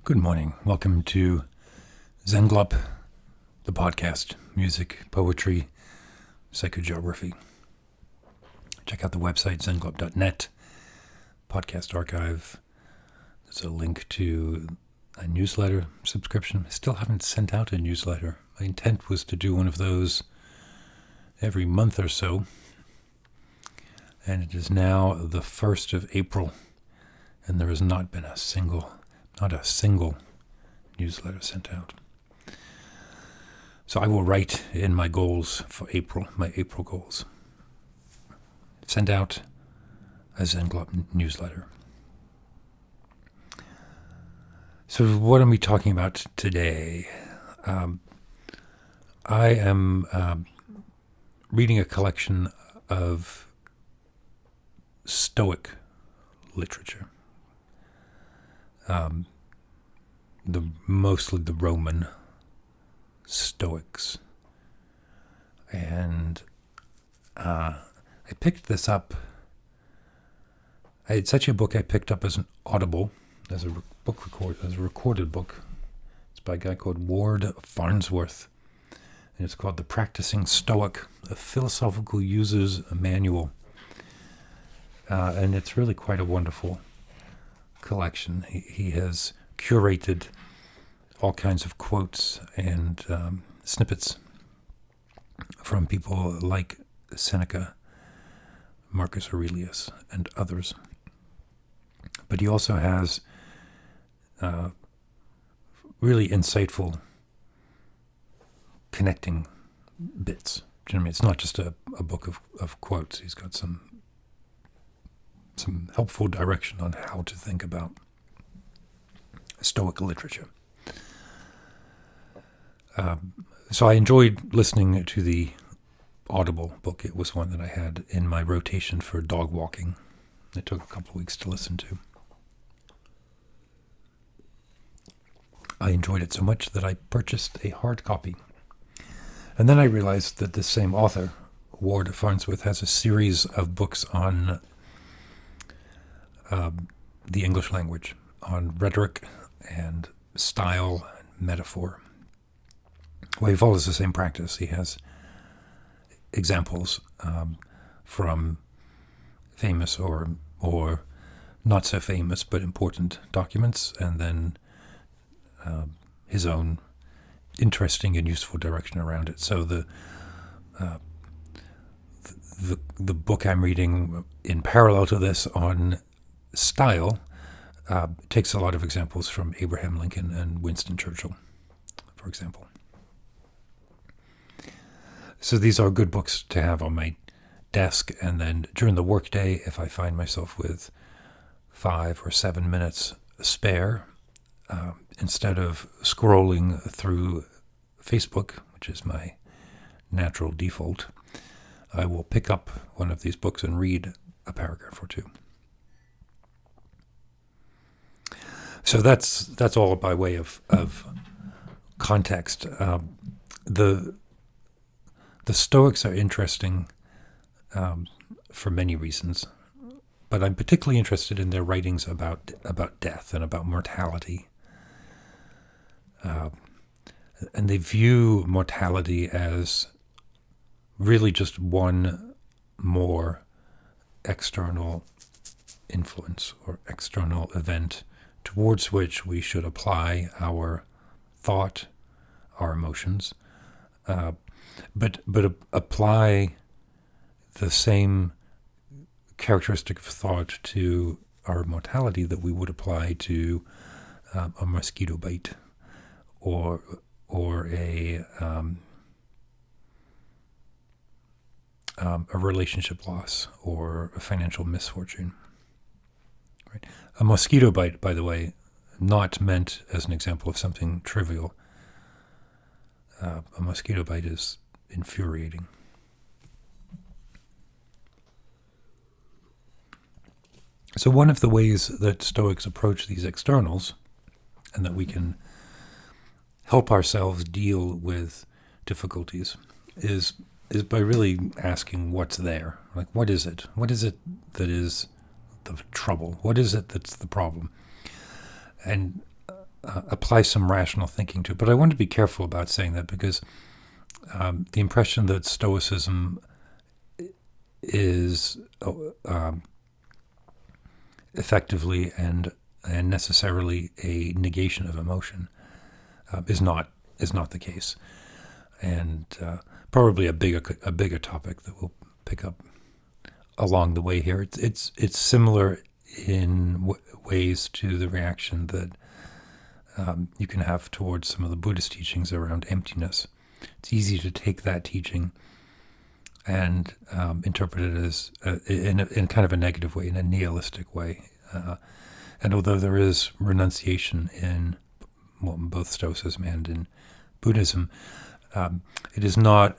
Good morning. Welcome to Zenglop, the podcast, music, poetry, psychogeography. Check out the website, zenglop.net, podcast archive. There's a link to a newsletter subscription. I still haven't sent out a newsletter. My intent was to do one of those every month or so. And it is now the 1st of April, and there has not been not a single newsletter sent out. So I will write in my goals for April, my April goals. Send out a Zenglop newsletter. So what am we talking about today? I am reading a collection of Stoic literature. Mostly the Roman Stoics. And I picked this up. It's actually a book I picked up as an audible, as a recorded book. It's by a guy called Ward Farnsworth. And it's called The Practicing Stoic, a Philosophical User's Manual. And it's really quite a wonderful collection. He has curated all kinds of quotes and snippets from people like Seneca, Marcus Aurelius, and others. But he also has really insightful connecting bits. Do you know what I mean? It's not just a book of quotes. He's got some helpful direction on how to think about Stoic literature. So I enjoyed listening to the Audible book. It was one that I had in my rotation for dog walking. It took a couple of weeks to listen to. I enjoyed it so much that I purchased a hard copy. And then I realized that this same author, Ward Farnsworth, has a series of books on the English language, on rhetoric and style and metaphor. Well, he follows the same practice. He has examples from famous or not so famous but important documents, and then his own interesting and useful direction around it. So the book I'm reading in parallel to this on style takes a lot of examples from Abraham Lincoln and Winston Churchill, for example. So these are good books to have on my desk, and then during the workday, if I find myself with 5 or 7 minutes spare, instead of scrolling through Facebook, which is my natural default, I will pick up one of these books and read a paragraph or two. So that's all by way of context. The Stoics are interesting for many reasons, but I'm particularly interested in their writings about death and about mortality. And they view mortality as really just one more external influence or external event towards which we should apply our thought, our emotions, but apply the same characteristic of thought to our mortality that we would apply to a mosquito bite or a relationship loss or a financial misfortune. Right? A mosquito bite, by the way, not meant as an example of something trivial. A mosquito bite is infuriating. So one of the ways that Stoics approach these externals, and that we can help ourselves deal with difficulties, is by really asking what's there. Like, what is it? What is it that is the trouble? What is it that's the problem? And apply some rational thinking to it. But I want to be careful about saying that, because the impression that Stoicism is effectively and necessarily a negation of emotion is not the case, and probably a bigger topic that we'll pick up along the way here. It's similar in ways to the reaction that you can have towards some of the Buddhist teachings around emptiness. It's easy to take that teaching and interpret it as in kind of a negative way, in a nihilistic way. And although there is renunciation in both Stoicism and in Buddhism, it is not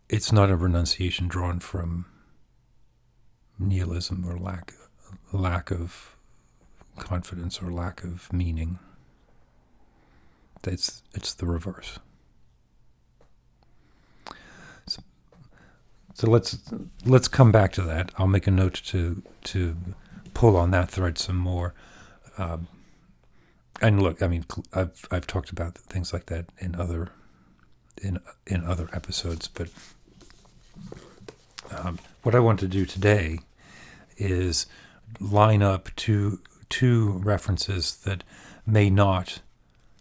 it's not a renunciation drawn from nihilism or lack of confidence or lack of meaning. It's the reverse. So let's come back to that. I'll make a note to pull on that thread some more. And look, I mean, I've talked about things like that in other episodes, but what I want to do today is line up two references that may not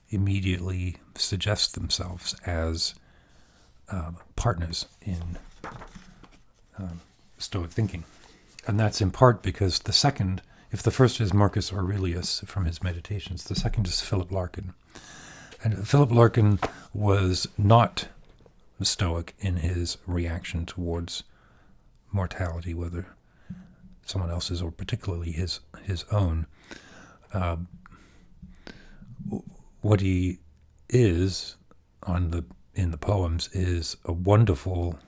immediately suggest themselves as partners in Stoic thinking. And that's in part because the second, if the first is Marcus Aurelius from his Meditations, the second is Philip Larkin. And Philip Larkin was not Stoic in his reaction towards mortality, whether someone else's or particularly his own. What he is in the poems is a wonderful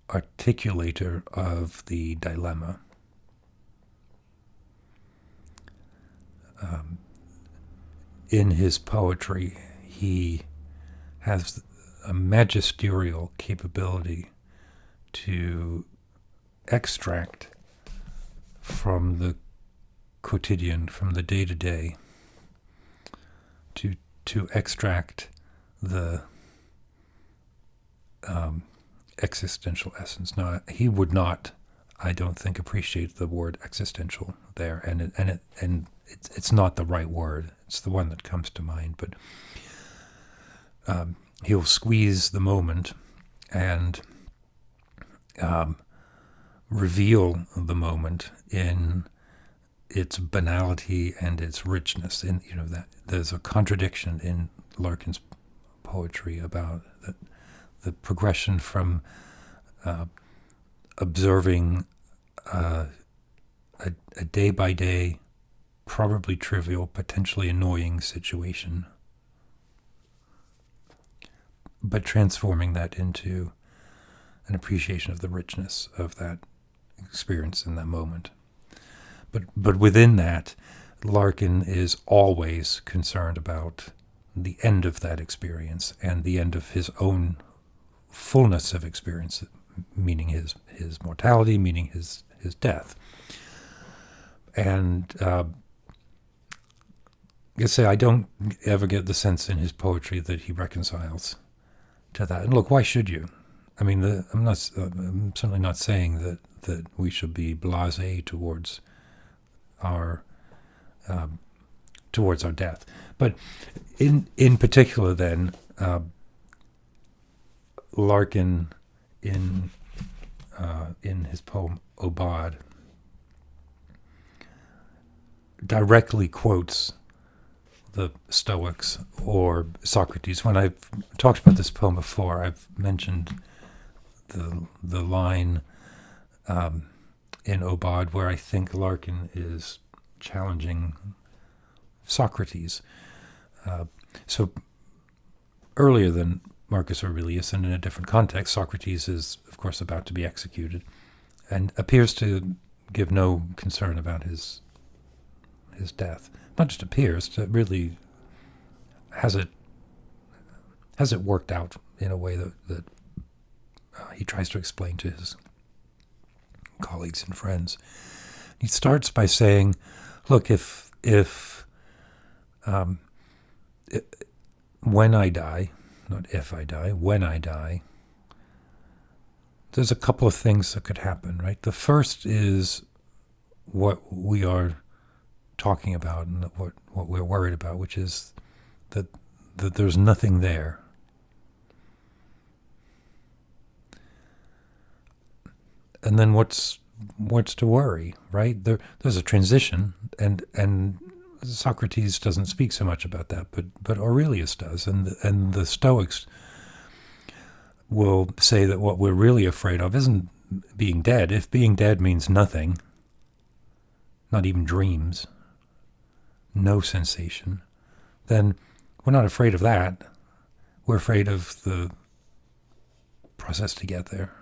articulator of the dilemma. In his poetry, he has a magisterial capability to extract from the quotidian, from the day-to-day, to extract the existential essence. Now, he would not, I don't think, appreciate the word existential there, and it's not the right word. It's the one that comes to mind, but he'll squeeze the moment and reveal the moment in its banality and its richness. And that there's a contradiction in Larkin's poetry about the progression from observing a day-by-day, probably trivial, potentially annoying situation, but transforming that into an appreciation of the richness of that experience in that moment. But within that, Larkin is always concerned about the end of that experience and the end of his own fullness of experience, meaning his mortality, meaning his death. And I don't ever get the sense in his poetry that he reconciles to that. And look, why should you? I mean, I'm certainly not saying that we should be blasé towards our death, but in particular, then Larkin in his poem Obad directly quotes the Stoics or Socrates. When I've talked about this poem before, I've mentioned the line in Obad where I think Larkin is challenging Socrates. So earlier than Marcus Aurelius, and in a different context, Socrates is, of course, about to be executed and appears to give no concern about his death. Not just appears, to really has it worked out in a way that he tries to explain to his colleagues and friends. He starts by saying, look, when I die, not if I die, when I die, there's a couple of things that could happen, right? The first is what we are talking about and what we're worried about, which is that there's nothing there. And then what's to worry, right? There's a transition, and Socrates doesn't speak so much about that, but Aurelius does, and the Stoics will say that what we're really afraid of isn't being dead. If being dead means nothing, not even dreams, no sensation, then we're not afraid of that. We're afraid of the process to get there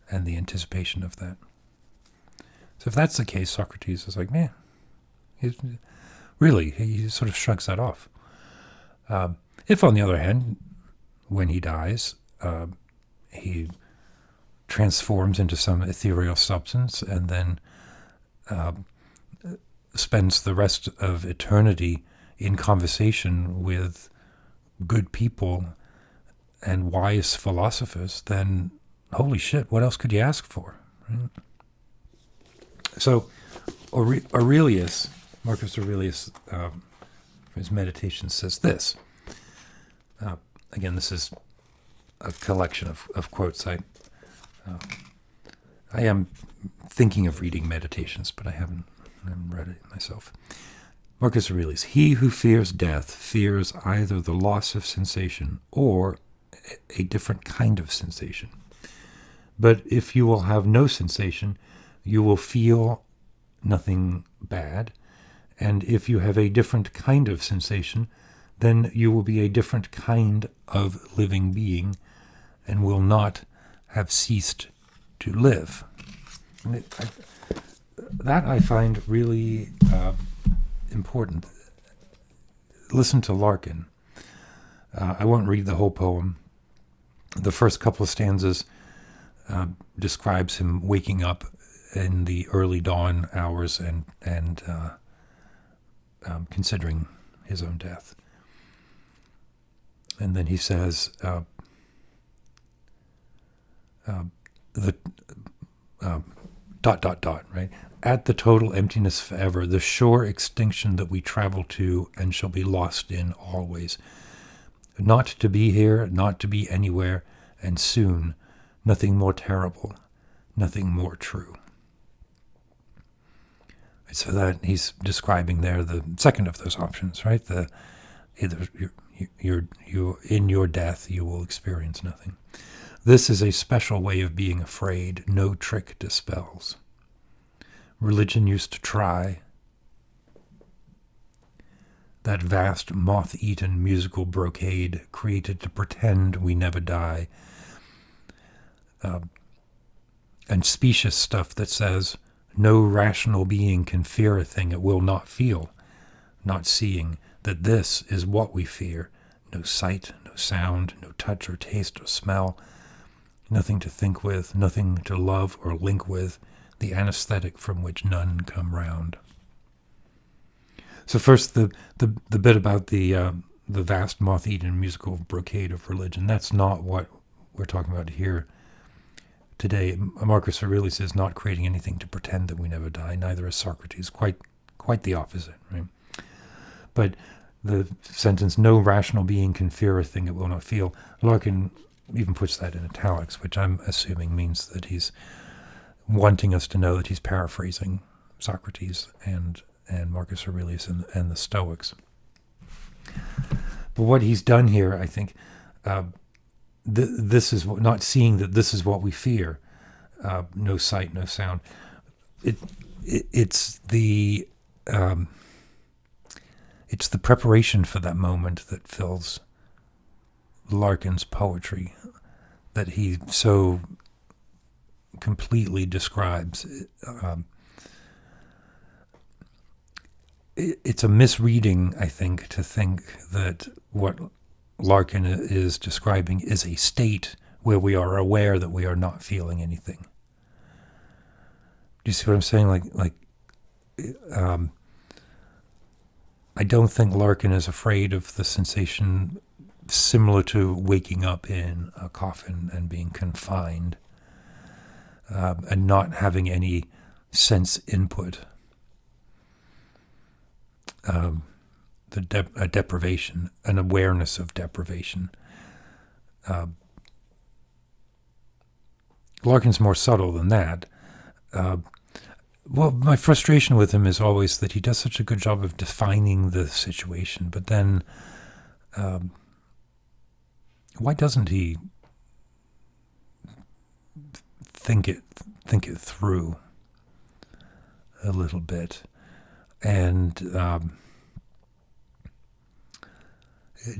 and the anticipation of that. So if that's the case, Socrates is like, man, he sort of shrugs that off. If, on the other hand, when he dies, he transforms into some ethereal substance and then spends the rest of eternity in conversation with good people and wise philosophers, then holy shit, what else could you ask for? Right? So Aurelius, Marcus Aurelius, from his Meditations, says this. Again, this is a collection of quotes. I am thinking of reading Meditations, but I haven't read it myself. Marcus Aurelius: he who fears death fears either the loss of sensation or a different kind of sensation. But if you will have no sensation, you will feel nothing bad. And if you have a different kind of sensation, then you will be a different kind of living being and will not have ceased to live. That I find really important. Listen to Larkin. I won't read the whole poem. The first couple of stanzas describes him waking up in the early dawn hours and considering his own death. And then he says, right? At the total emptiness forever, the sure extinction that we travel to and shall be lost in always. Not to be here, not to be anywhere, and soon, nothing more terrible, nothing more true. So that he's describing there the second of those options, right? Either you're in your death, you will experience nothing. This is a special way of being afraid no trick dispels. Religion used to try. That vast moth-eaten musical brocade created to pretend we never die. And specious stuff that says, no rational being can fear a thing it will not feel, not seeing that this is what we fear. No sight, no sound, no touch or taste or smell, nothing to think with, nothing to love or link with, the anesthetic from which none come round. So first, the bit about the vast moth-eaten musical brocade of religion. That's not what we're talking about here today. Marcus Aurelius is not creating anything to pretend that we never die. Neither is Socrates. Quite the opposite, right? But the sentence, no rational being can fear a thing it will not feel, Larkin even puts that in italics, which I'm assuming means that he's wanting us to know that he's paraphrasing Socrates and Marcus Aurelius and the Stoics. But what he's done here, I think, this is not seeing that this is what we fear. No sight, no sound. It's the preparation for that moment that fills Larkin's poetry, that he so completely describes. It's a misreading, I think, to think that what Larkin is describing is a state where we are aware that we are not feeling anything. Do you see what I'm saying? I don't think Larkin is afraid of the sensation similar to waking up in a coffin and being confined and not having any sense input. A deprivation, an awareness of deprivation. Larkin's more subtle than that. Well, my frustration with him is always that he does such a good job of defining the situation, but then why doesn't he think it through a little bit and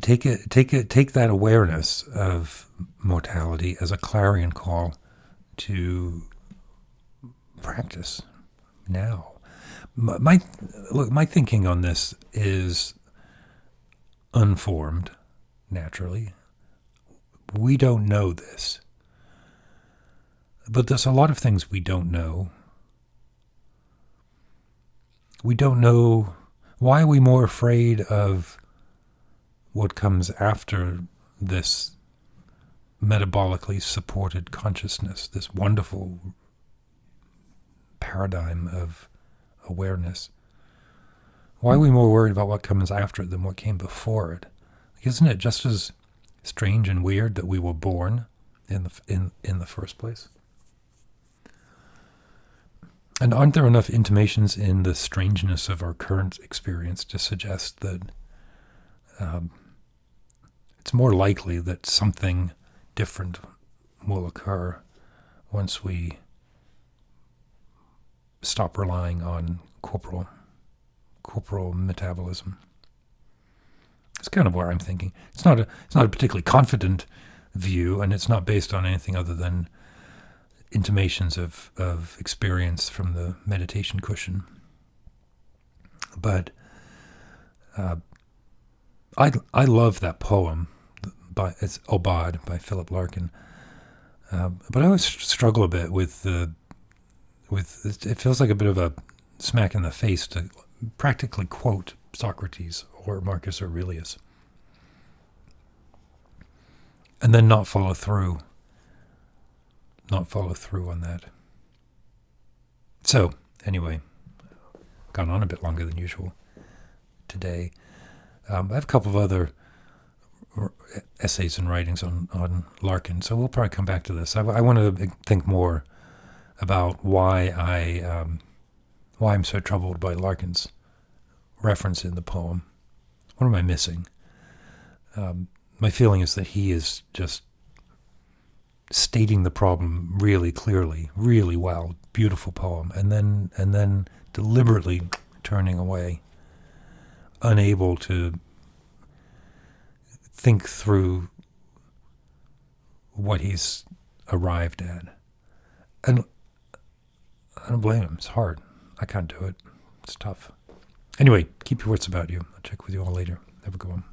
take that awareness of mortality as a clarion call to practice now. My thinking on this is unformed, naturally. We don't know this. But there's a lot of things we don't know. We don't know. Why are we more afraid of what comes after this metabolically supported consciousness, this wonderful paradigm of awareness? Why are we more worried about what comes after it than what came before it? Isn't it just as strange and weird that we were born in the first place? And aren't there enough intimations in the strangeness of our current experience to suggest that it's more likely that something different will occur once we stop relying on corporal metabolism? It's kind of where I'm thinking. It's not a particularly confident view, and it's not based on anything other than intimations of experience from the meditation cushion. But I love that poem it's Obad by Philip Larkin. But I always struggle a bit with it feels like a bit of a smack in the face to practically quote Socrates or Marcus Aurelius and then not follow through on that. So, anyway, gone on a bit longer than usual today. I have a couple of other essays and writings on Larkin, so we'll probably come back to this. I want to think more about why I'm so troubled by Larkin's reference in the poem. What am I missing? My feeling is that he is just stating the problem really clearly, really well, beautiful poem, and then deliberately turning away, unable to think through what he's arrived at. And I don't blame him. It's hard. I can't do it. It's tough. Anyway, keep your wits about you. I'll check with you all later. Have a good one.